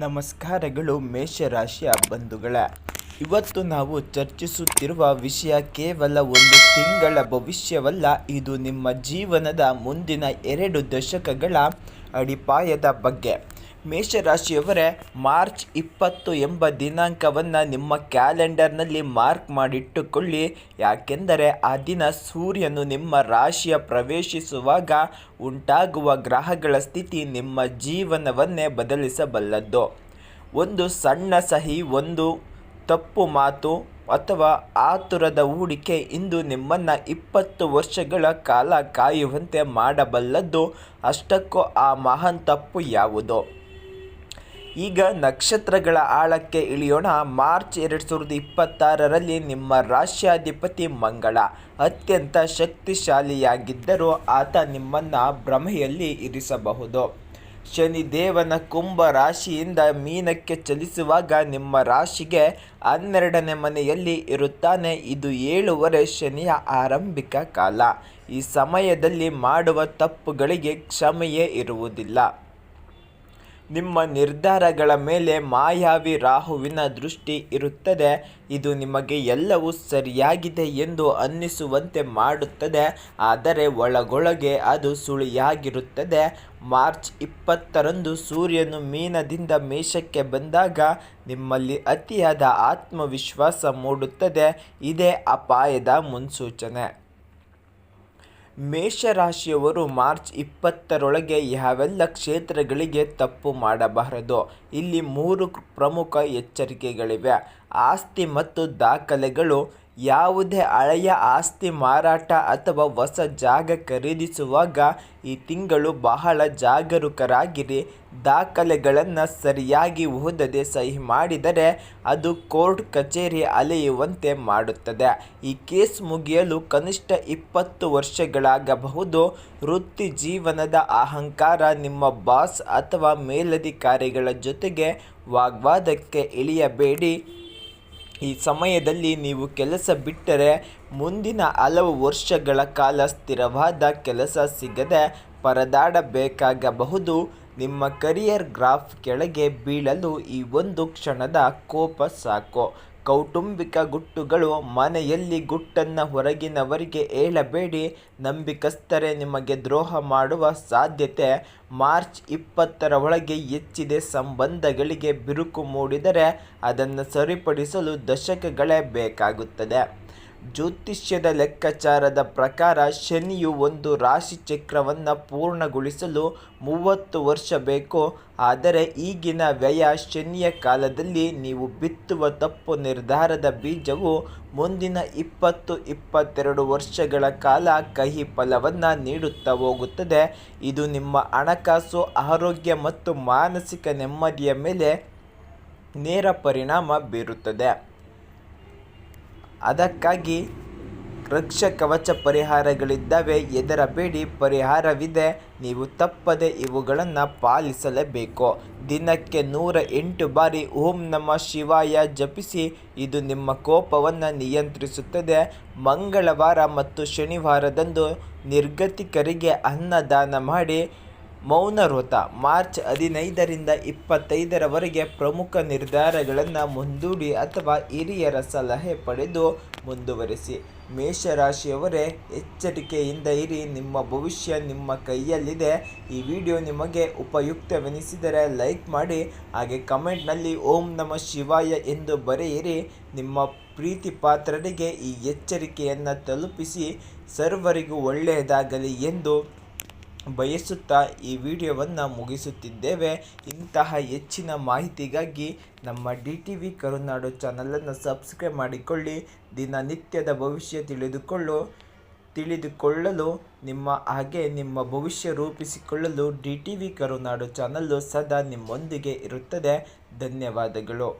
ನಮಸ್ಕಾರಗಳು ಮೇಷರಾಶಿಯ ಬಂಧುಗಳೇ. ಇವತ್ತು ನಾವು ಚರ್ಚಿಸುತ್ತಿರುವ ವಿಷಯ ಕೇವಲ ಒಂದು ತಿಂಗಳ ಭವಿಷ್ಯವಲ್ಲ, ಇದು ನಿಮ್ಮ ಜೀವನದ ಮುಂದಿನ 2 ದಶಕಗಳ ಅಡಿಪಾಯದ ಬಗ್ಗೆ. ಮೇಷರಾಶಿಯವರೇ, ಮಾರ್ಚ್ 20 ಎಂಬ ದಿನಾಂಕವನ್ನು ನಿಮ್ಮ ಕ್ಯಾಲೆಂಡರ್ನಲ್ಲಿ ಮಾರ್ಕ್ ಮಾಡಿಟ್ಟುಕೊಳ್ಳಿ. ಯಾಕೆಂದರೆ ಆ ದಿನ ಸೂರ್ಯನು ನಿಮ್ಮ ರಾಶಿಯ ಪ್ರವೇಶಿಸುವಾಗ ಉಂಟಾಗುವ ಗ್ರಹಗಳ ಸ್ಥಿತಿ ನಿಮ್ಮ ಜೀವನವನ್ನೇ ಬದಲಿಸಬಲ್ಲದು. ಒಂದು ಸಣ್ಣ ಸಹಿ, ಒಂದು ತಪ್ಪು ಮಾತು ಅಥವಾ ಆತುರದ ಹೂಡಿಕೆ ಇಂದು ನಿಮ್ಮನ್ನು 20 ವರ್ಷಗಳ ಕಾಲ ಕಾಯುವಂತೆ ಮಾಡಬಲ್ಲದು. ಅಷ್ಟಕ್ಕೂ ಆ ಮಹಾನ್ ತಪ್ಪು ಯಾವುದು? ಈಗ ನಕ್ಷತ್ರಗಳ ಆಳಕ್ಕೆ ಇಳಿಯೋಣ. ಮಾರ್ಚ್ 2026ರಲ್ಲಿ ನಿಮ್ಮ ರಾಶ್ಯಾಧಿಪತಿ ಮಂಗಳ ಅತ್ಯಂತ ಶಕ್ತಿಶಾಲಿಯಾಗಿದ್ದರೂ ಆತ ನಿಮ್ಮನ್ನು ಭ್ರಮೆಯಲ್ಲಿ ಇರಿಸಬಹುದು. ಶನಿದೇವನ ಕುಂಭ ರಾಶಿಯಿಂದ ಮೀನಕ್ಕೆ ಚಲಿಸುವಾಗ ನಿಮ್ಮ ರಾಶಿಗೆ 12ನೇ ಮನೆಯಲ್ಲಿ ಇರುತ್ತಾನೆ. ಇದು 7 ಶನಿಯ ಆರಂಭಿಕ ಕಾಲ. ಈ ಸಮಯದಲ್ಲಿ ಮಾಡುವ ತಪ್ಪುಗಳಿಗೆ ಕ್ಷಮೆಯೇ ಇರುವುದಿಲ್ಲ. ನಿಮ್ಮ ನಿರ್ಧಾರಗಳ ಮೇಲೆ ಮಾಯಾವಿ ರಾಹುವಿನ ದೃಷ್ಟಿ ಇರುತ್ತದೆ. ಇದು ನಿಮಗೆ ಎಲ್ಲವೂ ಸರಿಯಾಗಿದೆ ಎಂದು ಅನ್ನಿಸುವಂತೆ ಮಾಡುತ್ತದೆ, ಆದರೆ ಒಳಗೊಳಗೆ ಅದು ಸುಳಿಯಾಗಿರುತ್ತದೆ. ಮಾರ್ಚ್ 20ರಂದು ಸೂರ್ಯನು ಮೀನದಿಂದ ಮೇಷಕ್ಕೆ ಬಂದಾಗ ನಿಮ್ಮಲ್ಲಿ ಅತಿಯಾದ ಆತ್ಮವಿಶ್ವಾಸ ಮೂಡುತ್ತದೆ. ಇದೇ ಅಪಾಯದ ಮುನ್ಸೂಚನೆ. ಮೇಷರಾಶಿಯವರು ಮಾರ್ಚ್ 20ರೊಳಗೆ ಯಾವೆಲ್ಲ ಕ್ಷೇತ್ರಗಳಿಗೆ ತಪ್ಪು ಮಾಡಬಾರದು? ಇಲ್ಲಿ 3 ಪ್ರಮುಖ ಎಚ್ಚರಿಕೆಗಳಿವೆ. ಆಸ್ತಿ ಮತ್ತು ದಾಖಲೆಗಳು. ಯಾವುದೇ ಹಳೆಯ ಆಸ್ತಿ ಮಾರಾಟ ಅಥವಾ ಹೊಸ ಜಾಗ ಖರೀದಿಸುವಾಗ ಈ ತಿಂಗಳು ಬಹಳ ಜಾಗರೂಕರಾಗಿರಿ. ದಾಖಲೆಗಳನ್ನು ಸರಿಯಾಗಿ ಓದದೆ ಸಹಿ ಮಾಡಿದರೆ ಅದು ಕೋರ್ಟ್ ಕಚೇರಿ ಅಲೆಯುವಂತೆ ಮಾಡುತ್ತದೆ. ಈ ಕೇಸ್ ಮುಗಿಯಲು ಕನಿಷ್ಠ 20 ವರ್ಷಗಳಾಗಬಹುದು. ವೃತ್ತಿ ಜೀವನದ ಅಹಂಕಾರ. ನಿಮ್ಮ ಬಾಸ್ ಅಥವಾ ಮೇಲಧಿಕಾರಿಗಳ ಜೊತೆಗೆ ವಾಗ್ವಾದಕ್ಕೆ ಇಳಿಯಬೇಡಿ. ಈ ಸಮಯದಲ್ಲಿ ನೀವು ಕೆಲಸ ಬಿಟ್ಟರೆ ಮುಂದಿನ ಹಲವು ವರ್ಷಗಳ ಕಾಲ ಸ್ಥಿರವಾದ ಕೆಲಸ ಸಿಗದೆ ಪರದಾಡಬೇಕಾಗಬಹುದು. ನಿಮ್ಮ ಕರಿಯರ್ ಗ್ರಾಫ್ ಕೆಳಗೆ ಬೀಳಲು ಈ ಒಂದು ಕ್ಷಣದ ಕೋಪ ಸಾಕು. ಕೌಟುಂಬಿಕ ಗುಟ್ಟುಗಳು. ಮನೆಯಲ್ಲಿ ಗುಟ್ಟನ್ನು ಹೊರಗಿನವರಿಗೆ ಹೇಳಬೇಡಿ. ನಂಬಿಕಸ್ಥರೇ ನಿಮಗೆ ದ್ರೋಹ ಮಾಡುವ ಸಾಧ್ಯತೆ. ಮಾರ್ಚ್ 20ರ ಒಳಗೆ ಹೆಚ್ಚಿದೆ. ಸಂಬಂಧಗಳಿಗೆ ಬಿರುಕು ಮೂಡಿದರೆ ಅದನ್ನು ಸರಿಪಡಿಸಲು ದಶಕಗಳೇ ಬೇಕಾಗುತ್ತದೆ. ಜ್ಯೋತಿಷ್ಯದ ಲೆಕ್ಕಾಚಾರದ ಪ್ರಕಾರ ಶನಿಯು ಒಂದು ರಾಶಿಚಕ್ರವನ್ನು ಪೂರ್ಣಗೊಳಿಸಲು 30 ವರ್ಷ ಬೇಕು. ಆದರೆ ಈಗಿನ ವ್ಯಯ ಶನಿಯ ಕಾಲದಲ್ಲಿ ನೀವು ಬಿತ್ತುವ ತಪ್ಪು ನಿರ್ಧಾರದ ಬೀಜವು ಮುಂದಿನ 20-22 ವರ್ಷಗಳ ಕಾಲ ಕಹಿ ಫಲವನ್ನು ನೀಡುತ್ತಾ ಹೋಗುತ್ತದೆ. ಇದು ನಿಮ್ಮ ಹಣಕಾಸು, ಆರೋಗ್ಯ ಮತ್ತು ಮಾನಸಿಕ ನೆಮ್ಮದಿಯ ಮೇಲೆ ನೇರ ಪರಿಣಾಮ ಬೀರುತ್ತದೆ. ಅದಕ್ಕಾಗಿ ರಕ್ಷಕವಚ ಪರಿಹಾರಗಳಿದ್ದಾವೆ, ಹೆದರಬೇಡಿ. ಪರಿಹಾರವಿದೆ, ನೀವು ತಪ್ಪದೆ ಇವುಗಳನ್ನು ಪಾಲಿಸಲೇಬೇಕು. ದಿನಕ್ಕೆ 108 ಬಾರಿ ಓಂ ನಮಃ ಶಿವಾಯ ಜಪಿಸಿ. ಇದು ನಿಮ್ಮ ಕೋಪವನ್ನು ನಿಯಂತ್ರಿಸುತ್ತದೆ. ಮಂಗಳವಾರ ಮತ್ತು ಶನಿವಾರದಂದು ನಿರ್ಗತಿಕರಿಗೆ ಅನ್ನದಾನ ಮಾಡಿ. ಮೌನ ವ್ರತ. ಮಾರ್ಚ್ 15ರಿಂದ 25ರವರೆಗೆ ಪ್ರಮುಖ ನಿರ್ಧಾರಗಳನ್ನು ಮುಂದೂಡಿ ಅಥವಾ ಹಿರಿಯರ ಸಲಹೆ ಪಡೆದು ಮುಂದುವರಿಸಿ. ಮೇಷರಾಶಿಯವರೇ, ಎಚ್ಚರಿಕೆಯಿಂದ ಇರಿ. ನಿಮ್ಮ ಭವಿಷ್ಯ ನಿಮ್ಮ ಕೈಯಲ್ಲಿದೆ. ಈ ವಿಡಿಯೋ ನಿಮಗೆ ಉಪಯುಕ್ತವೆನಿಸಿದರೆ ಲೈಕ್ ಮಾಡಿ. ಹಾಗೆ ಕಮೆಂಟ್ನಲ್ಲಿ ಓಂ ನಮಃ ಶಿವಾಯ ಎಂದು ಬರೆಯಿರಿ. ನಿಮ್ಮ ಪ್ರೀತಿ ಪಾತ್ರರಿಗೆ ಈ ಎಚ್ಚರಿಕೆಯನ್ನು ತಲುಪಿಸಿ. ಸರ್ವರಿಗೂ ಒಳ್ಳೆಯದಾಗಲಿ ಎಂದು ಬಯಸುತ್ತಾ ಈ ವಿಡಿಯೋವನ್ನು ಮುಗಿಸುತ್ತಿದ್ದೇವೆ. ಇಂತಹ ಹೆಚ್ಚಿನ ಮಾಹಿತಿಗಾಗಿ ನಮ್ಮ DTV ಕರುನಾಡು ಚಾನಲನ್ನು ಸಬ್ಸ್ಕ್ರೈಬ್ ಮಾಡಿಕೊಳ್ಳಿ. ದಿನನಿತ್ಯದ ಭವಿಷ್ಯ ತಿಳಿದುಕೊಳ್ಳಲು ನಿಮ್ಮ ಭವಿಷ್ಯ ರೂಪಿಸಿಕೊಳ್ಳಲು DTV ಕರುನಾಡು ಚಾನಲ್ಲು ಸದಾ ನಿಮ್ಮೊಂದಿಗೆ ಇರುತ್ತದೆ. ಧನ್ಯವಾದಗಳು.